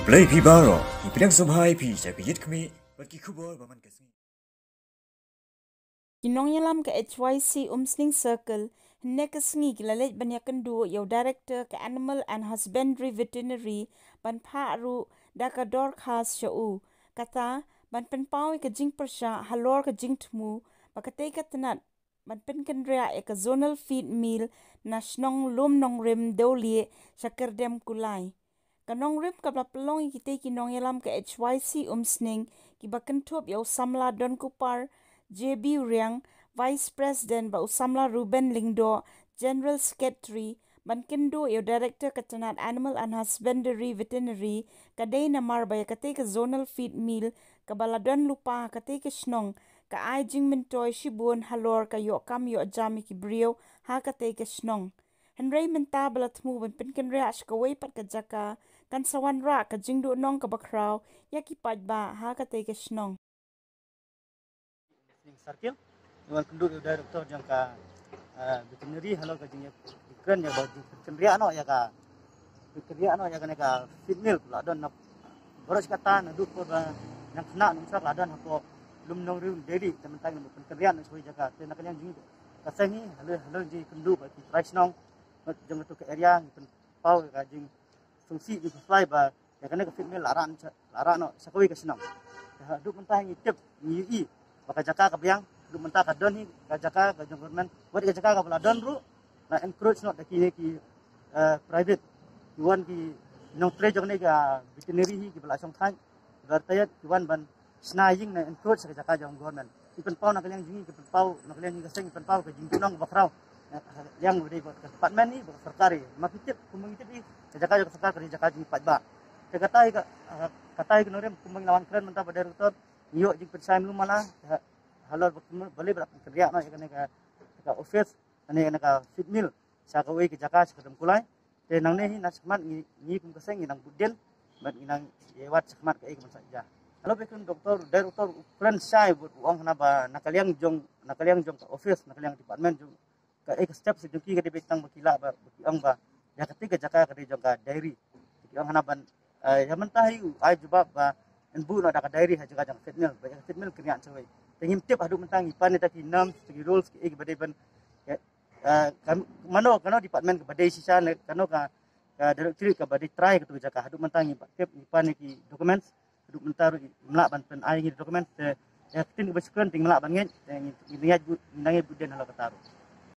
Play Pibaro, Ipidang Subhai Pi, Japit Kami, but Kikubor, Baman Kasi. Kinong yalam ka HYC Umsling Circle, nekasngi kilalit banyakan duo yaw director ka Animal and Husbandry Veterinary ban paaru daka dorkas syau. Kata ban penpawi ka jing persya halor ka jing temu bakatay ka tenat ban penkendria ka zonal feed meal na snong lum nong rim dolie syakerdem kulai. Kanong rim kabla pelong kita kinong yalam ka HYC Umsning kibakan tup yaw samla don kupar JB Riang, Vice President ba usamla Ruben Lingdo, General Secretary, Bankindo yo Director katanat Animal and Husbandry Veterinary, kaday namar ba katay ka zonal feed meal, kabaladon lupa katay ka snong, ka ay jing mintoy shibun halor kayo kam yo ajami kibrio ha katay ka snong. Henry menta balat mu ban pinkin rea shkaway pat ka jaka, kan sawan ra ka jingdo nong ka bakraw, yaki ba ha katay ka snong. Sarkil, iwan kenduk udah doktor jangka veterinary halo ka jingnya ikran ya baju kendria no ya ka kendria no ya ka feed milk la don na boros kata na duk ko yang kena numsak la don hapo lum nong rim dairy teman tang no kendria no soi jaka te nak yang jing kasangi halo ji kenduk ba price nong jang tu ke area pen pau ka jing fungsi di supply ba ya ka feed milk laran no sakoi ka senang duk mentah ngitip ngi baka jaka ka biang du menta ka don hi ka jaka ka government buat ka jaka ka pula don ru na encourage not ki private yuan ki nong tre jong ne ka veterinary hi ki pula song thai gartayat yuan ban snaying na encourage ka jaka jong government ipen pau na kalian jingi ipen pau na kalian jingi seng ipen pau ka jingi nong bakrau yang beri buat department ni buat sarkari makitip kumangitip hi ka jaka jong sarkar ka jaka jingi pajba ka katai ka norem kumang lawan keren menta pada doktor iyo jing pensai belum malah halal boleh berak kerja no ikan ka office ane ka feed mill sa ka we ki jaka sa kadam kulai te nang ne hi na sakmat ni kum kaseng nang budden bat nang yewat sakmat ka ik man saja halo bekun doktor friend sai buat uang na ba nakaliang jong ka office nakaliang department jong ka ik step se jong ki ka de betang bakila ba ang ba ya ketika jaka ka de jong ka dairy ki ang hanaban ya mentahi ai jubab ba bu no da dairy ha jaga jang feed mill krian chawai tengim tip adu mentang ipan ni taki nam segi rules ki ek badai ban mano kano department ke badai sisa ne kano ka directory ke badai try ke tu jaga adu mentang ipan ki documents adu mentar melak ban pen ai ni documents ya tin ke baskuan ting melak ban nget ngiat bu nangi buden hala kataru